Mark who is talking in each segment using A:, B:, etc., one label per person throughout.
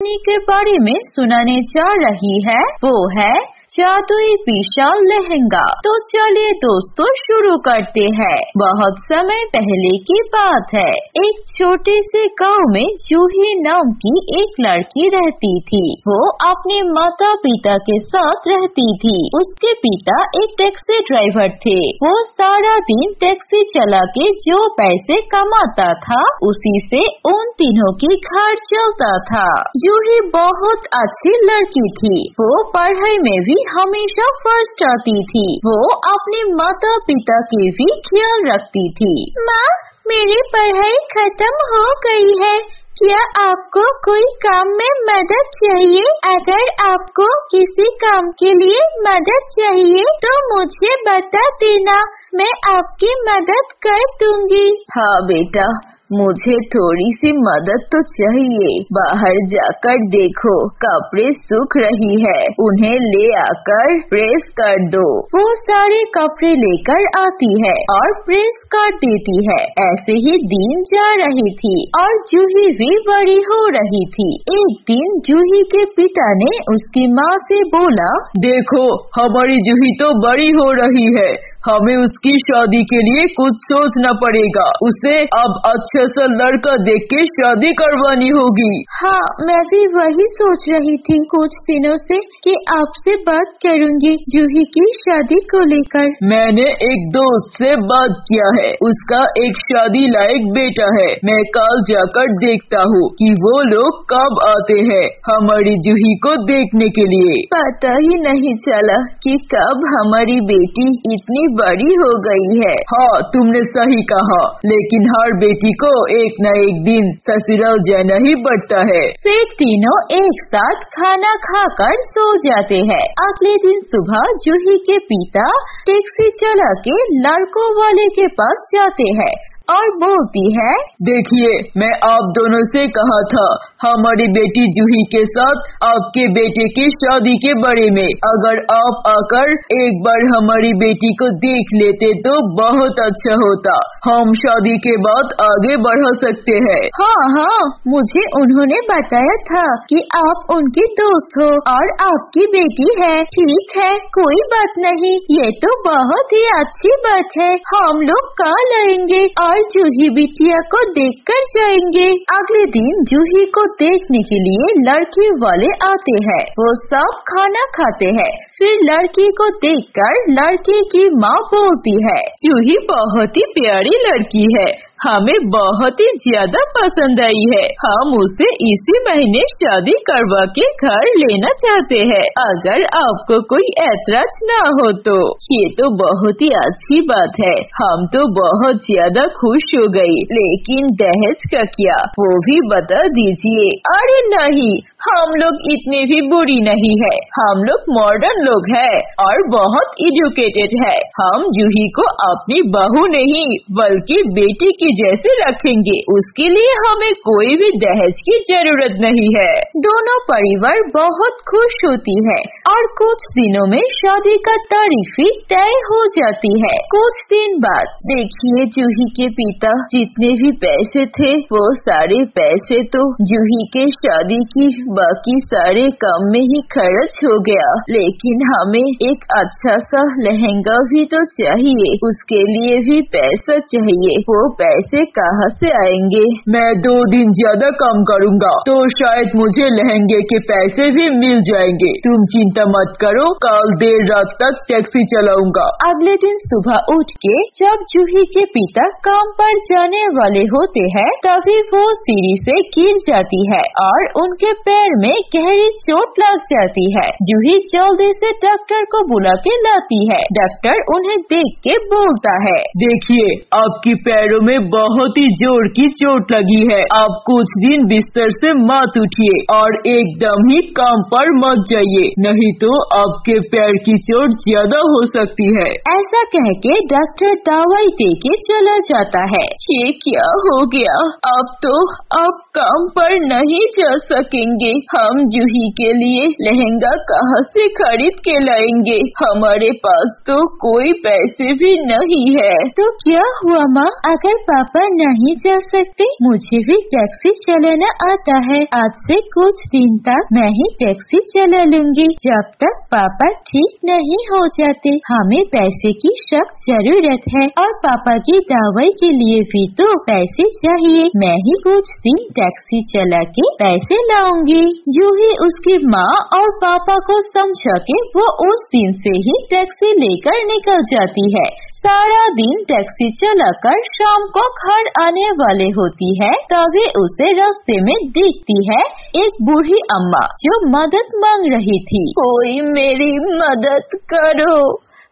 A: के बारे में सुनाने जा रही है, वो है जादुई विशाल लहंगा। तो चलिए दोस्तों शुरू करते हैं। बहुत समय पहले की बात है। एक छोटे से गांव में जूही नाम की एक लड़की रहती थी। वो अपने माता पिता के साथ रहती थी। उसके पिता एक टैक्सी ड्राइवर थे। वो सारा दिन टैक्सी चला के जो पैसे कमाता था उसी से उन तीनों की घर चलता था। जूही बहुत अच्छी लड़की थी। वो पढ़ाई में भी हमेशा फर्स्ट आती थी। वो अपने माता पिता के भी ख्याल रखती थी। माँ, मेरी पढ़ाई खत्म हो गई है। क्या आपको कोई काम में मदद चाहिए? अगर आपको किसी काम के लिए मदद चाहिए तो मुझे बता देना, मैं आपकी मदद कर दूंगी।
B: हाँ बेटा, मुझे थोड़ी सी मदद तो चाहिए। बाहर जाकर देखो, कपड़े सूख रही है, उन्हें ले आकर प्रेस कर दो।
A: वो सारे कपड़े लेकर आती है और प्रेस कर देती है। ऐसे ही दिन जा रही थी और जूही भी बड़ी हो रही थी। एक दिन जूही के पिता ने उसकी माँ से बोला,
C: देखो, हमारी जूही तो बड़ी हो रही है, हमें उसकी शादी के लिए कुछ सोचना पड़ेगा। उसे अब अच्छा सा लड़का देख के शादी करवानी होगी।
A: हाँ, मैं भी वही सोच रही थी कुछ दिनों से कि आपसे बात करूंगी जूही की शादी को लेकर।
C: मैंने एक दोस्त से बात किया है, उसका एक शादी लायक बेटा है। मैं कल जाकर देखता हूँ कि वो लोग कब आते हैं हमारी जूही को देखने के लिए।
B: पता ही नहीं चला कि कब हमारी बेटी इतनी बड़ी हो गई है।
C: हाँ, तुमने सही कहा, लेकिन हर बेटी को एक न एक दिन ससुराल जाना ही पड़ता है।
A: फिर तीनों एक साथ खाना खाकर सो जाते हैं। अगले दिन सुबह जूही के पिता टैक्सी चला के लड़कों वाले के पास जाते हैं और बोलती है,
C: देखिए, मैं आप दोनों से कहा था हमारी बेटी जूही के साथ आपके बेटे की शादी के बारे में। अगर आप आकर एक बार हमारी बेटी को देख लेते तो बहुत अच्छा होता। हम शादी के बाद आगे बढ़ा सकते हैं।
A: हाँ, मुझे उन्होंने बताया था कि आप उनकी दोस्त हो और आपकी बेटी है। ठीक है, कोई बात नहीं, ये तो बहुत ही अच्छी बात है। हम लोग कल आएंगे और जूही बिटिया को देखकर जाएंगे। अगले दिन जूही को देखने के लिए लड़की वाले आते हैं। वो सब खाना खाते हैं। फिर लड़की को देखकर लड़की की माँ बोलती है,
C: जूही बहुत ही प्यारी लड़की है, हमें बहुत ही ज्यादा पसंद आई है। हम उसे इसी महीने शादी करवा के घर लेना चाहते हैं, अगर आपको कोई ऐतराज ना हो तो। ये तो बहुत ही अच्छी बात है, हम तो बहुत ज्यादा खुश हो गई। लेकिन दहेज का क्या, वो भी बता दीजिए।
A: अरे नहीं, हम लोग इतने भी बुरी नहीं है। हम लोग मॉडर्न लोग हैं और बहुत एजुकेटेड है। हम जूही को अपनी बहू नहीं बल्कि बेटी की जैसे रखेंगे। उसके लिए हमें कोई भी दहेज की जरूरत नहीं है। दोनों परिवार बहुत खुश होती है और कुछ दिनों में शादी का तारीख भी तय हो जाती है। कुछ दिन बाद देखिए, जूही के पिता जितने भी पैसे थे वो सारे पैसे तो जूही के शादी की बाकी सारे काम में ही खर्च हो गया। लेकिन हमें एक अच्छा सा लहंगा भी तो चाहिए, उसके लिए भी पैसा चाहिए। वो पैसे कहाँ से आएंगे?
C: मैं 2 दिन ज्यादा काम करूँगा तो शायद मुझे लहंगे के पैसे भी मिल जाएंगे। तुम चिंता मत करो, कल देर रात तक टैक्सी चलाऊंगा।
A: अगले दिन सुबह उठ के जब जूही के पिता काम पर जाने वाले होते हैं तभी वो सीढ़ी से गिर जाती है और उनके पैर में गहरी चोट लग जाती है। जूही जल्दी से डॉक्टर को बुला के लाती है। डॉक्टर उन्हें देख के बोलता है,
C: देखिए, आपकी पैरों में बहुत ही जोर की चोट लगी है। आप कुछ दिन बिस्तर से मत उठिए और एकदम ही काम पर मत जाइए, नहीं तो आपके पैर की चोट ज्यादा हो सकती है।
A: ऐसा कह के डॉक्टर दवाई दे के चला जाता है।
B: ये क्या हो गया? अब काम पर नहीं जा सकेंगे। हम जूही के लिए लहंगा कहाँ से खरीद के लाएंगे? हमारे पास तो कोई पैसे भी नहीं है।
A: तो क्या हुआ माँ? अगर पापा नहीं जा सकते? मुझे भी टैक्सी चलाना आता है। आज से कुछ दिन तक मैं ही टैक्सी चला लूंगी जब तक पापा ठीक नहीं हो जाते। हमें पैसे की सख्त जरूरत है और पापा की दवाई के लिए भी तो पैसे चाहिए। मैं ही कुछ दिन टैक्सी चला के पैसे लाऊंगी। जूही उसकी माँ और पापा को समझा के वो उस दिन से ही टैक्सी लेकर निकल जाती है। सारा दिन टैक्सी चलाकर शाम को घर आने वाले होती है, तभी उसे रास्ते में दिखती है एक बूढ़ी अम्मा जो मदद मांग रही थी।
B: कोई मेरी मदद करो,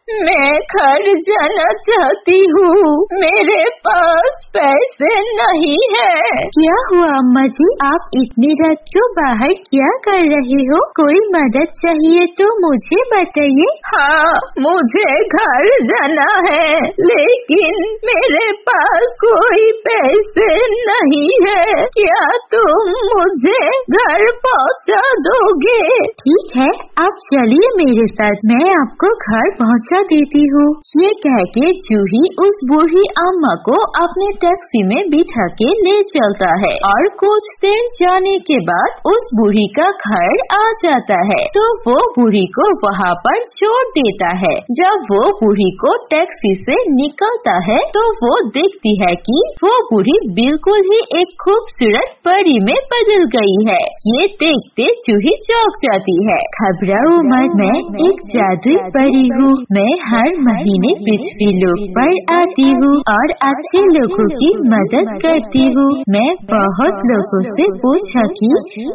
B: मैं घर जाना चाहती हूँ, मेरे पास पैसे नहीं है।
A: क्या हुआ अम्मा जी, आप इतनी रात को बाहर क्या कर रहे हो? कोई मदद चाहिए तो मुझे बताइए।
B: हाँ, मुझे घर जाना है, लेकिन मेरे पास कोई पैसे नहीं है। क्या तुम मुझे घर पहुँचा दोगे?
A: ठीक है, आप चलिए मेरे साथ, मैं आपको घर पहुँचा देती हूँ। ये कह के जूही उस बूढ़ी अम्मा को अपने टैक्सी में बिठा के ले चलता है और कुछ देर जाने के बाद उस बूढ़ी का घर आ जाता है तो वो बूढ़ी को वहाँ पर छोड़ देता है। जब वो बूढ़ी को टैक्सी से निकलता है तो वो देखती है कि वो बूढ़ी बिल्कुल ही एक खूबसूरत परी में बदल गई है। ये देखते जूही चौंक जाती है। घबराओ मत, मैं एक जादुई परी हूँ। मैं हर महीने पृथ्वी लोक पर आती हूँ और अच्छे लोगों की मदद करती हूँ। मैं बहुत लोगों से पूछा कि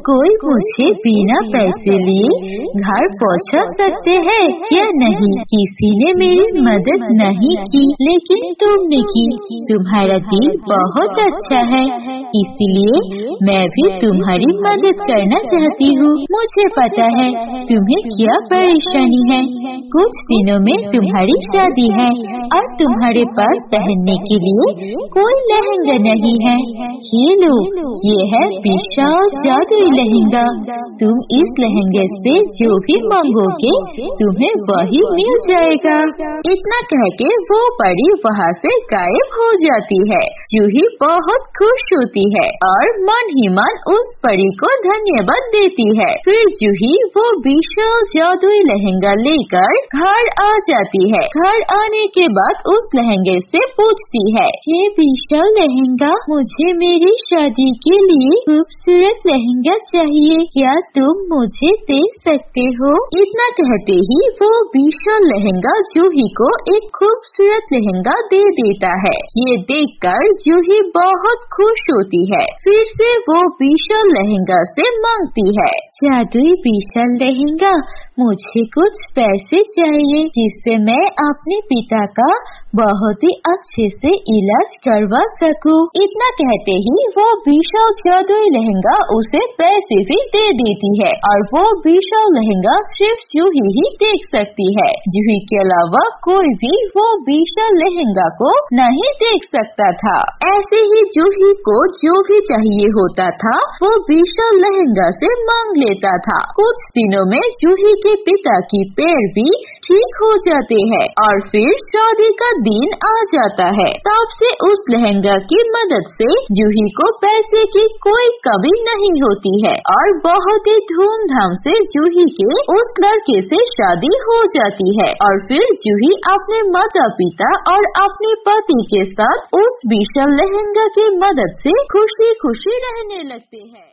A: कोई मुझे बिना पैसे लिए घर पहुँचा सकते हैं क्या नहीं। किसी ने मेरी मदद नहीं की, लेकिन तुमने की। तुम्हारा दिल बहुत अच्छा है, इसीलिए मैं भी तुम्हारी मदद करना चाहती हूँ। मुझे पता है तुम्हें क्या परेशानी है। कुछ दिनों में तुम्हारी शादी है और तुम्हारे पास पहनने के लिए कोई लहंगा नहीं है। ये लो, ये है विशाल जादुई लहंगा। तुम इस लहंगे से जो भी मांगोगे तुम्हें वही मिल जाएगा। इतना कह के वो परी वहाँ से गायब हो जाती है। जूही बहुत खुश होती है और मन ही मन उस परी को धन्यवाद देती है। फिर जूही वो विशाल जादुई लहंगा लेकर घर आ जाती है। घर आने के बाद उस लहंगे से पूछती है, ये विशाल लहंगा, मुझे मेरी शादी के लिए खूबसूरत लहंगा चाहिए, क्या तुम मुझे दे सकते हो? इतना कहते ही वो विशाल लहंगा जूही को एक खूबसूरत लहंगा दे देता है। ये देखकर जूही बहुत खुश होती है। फिर से वो विशाल लहंगा से मांगती है, जादुई विशाल लहंगा, मुझे कुछ पैसे चाहिए जिससे मैं अपने पिता का बहुत ही अच्छे से इलाज करवा सकूं। इतना कहते ही वो विशाल जादुई लहंगा उसे पैसे भी दे देती है और वो विशाल लहंगा सिर्फ जूही ही देख सकती है। जूही के अलावा कोई भी वो विशाल लहंगा को नहीं देख सकता था। ऐसे ही जूही को जो भी चाहिए होता था वो विशाल लहंगा से मांग लेता था। कुछ दिनों में जूही के पिता की पैर भी ठीक हो जाते हैं और फिर शादी का दिन आ जाता है। तब से उस लहंगा की मदद से जूही को पैसे की कोई कमी नहीं होती है और बहुत ही धूमधाम से जूही के उस लड़के से शादी हो जाती है और फिर जूही अपने माता पिता और अपने पति के साथ उस विशाल लहंगा की मदद से खुशी खुशी रहने लगते हैं।